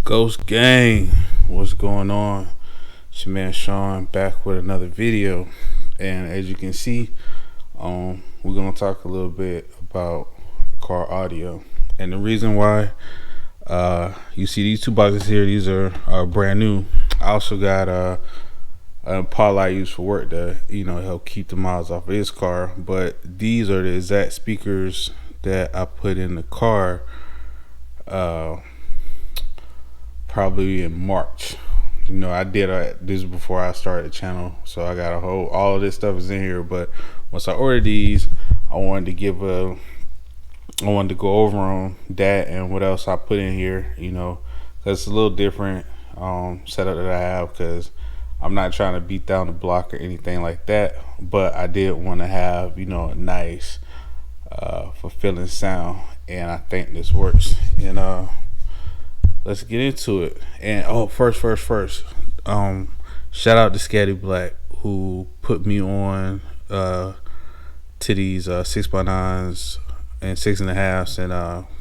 Ghost Gang, what's going on? It's your man Sean back with another video, and as you can see, we're gonna talk a little bit about car audio. And the reason why you see these two boxes here, these are brand new. I also got a part I use for work to help keep the miles off of his car, but these are the exact speakers that I put in the car probably in March. I did this before I started the channel, so I got all of this stuff is in here. But once I ordered these, I wanted to go over on that and what else I put in here, because it's a little different setup that I have, because I'm not trying to beat down the block or anything like that, but I did want to have a nice fulfilling sound, and I think this works. And let's get into it. And first, shout out to ScatyBlk, who put me on to these 6x9s and 6.5s and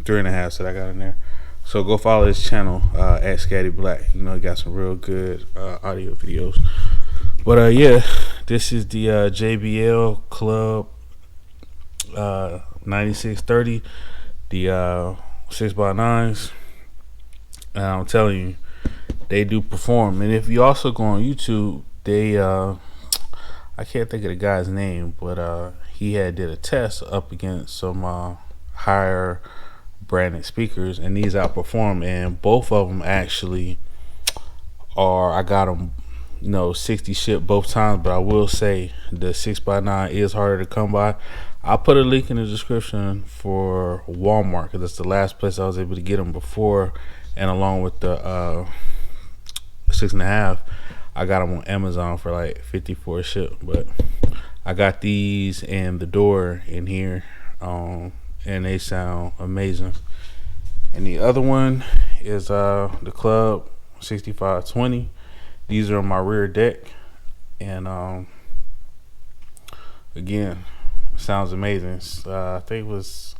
3.5s that I got in there. So go follow his channel at ScatyBlk. He got some real good audio videos. But yeah, this is the JBL Club 9630, the 6x9s. And I'm telling you, they do perform. And if you also go on YouTube, they I can't think of the guy's name, but he did a test up against some higher branded speakers, and these outperform. And both of them actually I got them 60 shipped both times. But I will say the 6x9 is harder to come by. I'll put a link in the description for Walmart, because that's the last place I was able to get them before. And along with the 6.5, I got them on Amazon for like $54 ship. But I got these and the door in here, and they sound amazing. And the other one is the Club 6520. These are on my rear deck, and again, sounds amazing. I think it was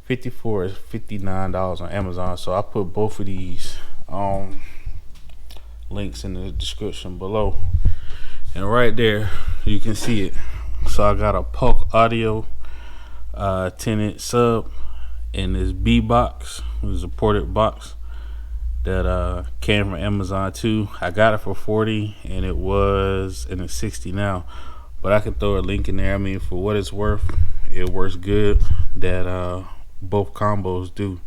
$59 on Amazon. So I put both of these links in the description below, and right there you can see it. So I got a Polk audio 10-inch sub in this BBox. It was a ported box that came from Amazon too. I got it for $40, and it's $60 now, but I can throw a link in there. I mean, for what it's worth, it works good. That both combos do.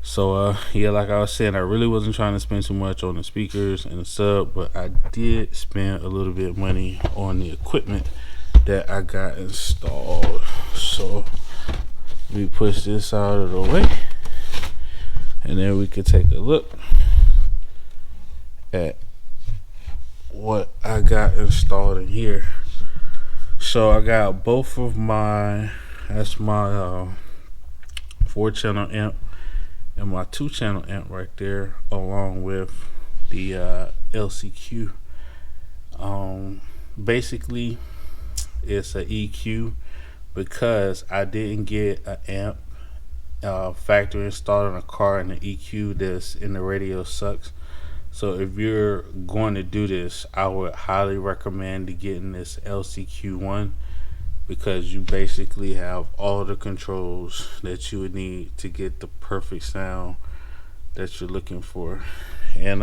So yeah, like I was saying, I really wasn't trying to spend too much on the speakers and the sub, but I did spend a little bit of money on the equipment that I got installed. So let me push this out of the way, and then we could take a look at what I got installed in here. So I got both of that's my 4-channel amp and my 2-channel amp right there, along with the LCQ. Basically it's a EQ, because I didn't get an amp factory installed in a car, and the EQ that's in the radio sucks. So if you're going to do this, I would highly recommend getting this LCQ-1, because you basically have all the controls that you would need to get the perfect sound that you're looking for. And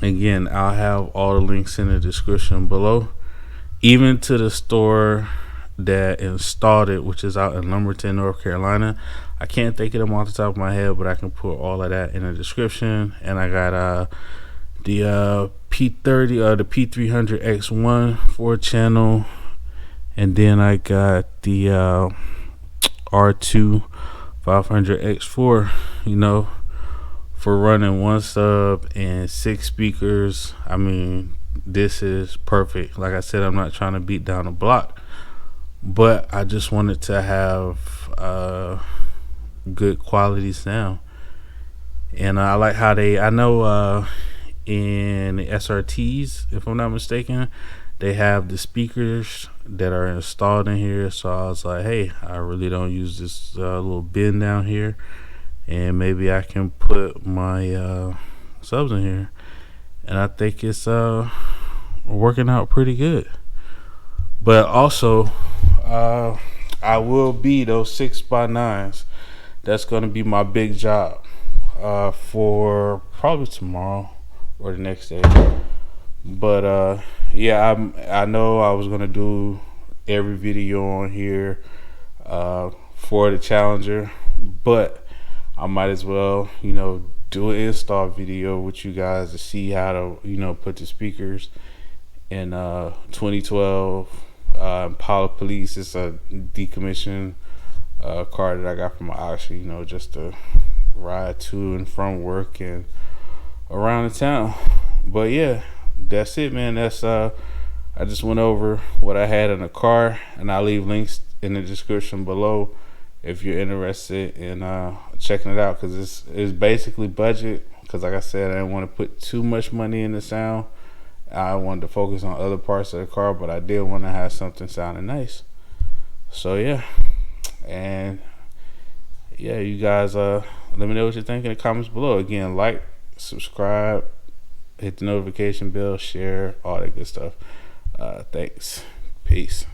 again, I'll have all the links in the description below, even to the store that installed it, which is out in Lumberton, North Carolina. I can't think of them off the top of my head, but I can put all of that in the description. And I got the P30 the P300X1 4-channel, and then I got the R2 500X4, for running 1 sub and 6 speakers. I mean, this is perfect. Like I said, I'm not trying to beat down the block, but I just wanted to have good quality sound. And I like how I know in the SRTs, if I'm not mistaken, they have the speakers that are installed in here. So I was like, hey, I really don't use this little bin down here, and maybe I can put my subs in here, and I think it's working out pretty good. But also, I will be those 6x9s. That's gonna be my big job for probably tomorrow or the next day. But yeah, I know I was gonna do every video on here for the Challenger, but I might as well, do an install video with you guys to see how to, put the speakers in 2012 Impala Police. It's a decommissioned car that I got from my auction, just to ride to and from work and around the town. But yeah, that's it, man. That's I just went over what I had in the car, and I'll leave links in the description below if you're interested in checking it out, because it's basically budget, because like I said, I didn't want to put too much money in the sound. I wanted to focus on other parts of the car, but I did want to have something sounding nice. So yeah, and yeah, you guys let me know what you think in the comments below. Again, like, subscribe, hit the notification bell, share, all that good stuff. Thanks. Peace.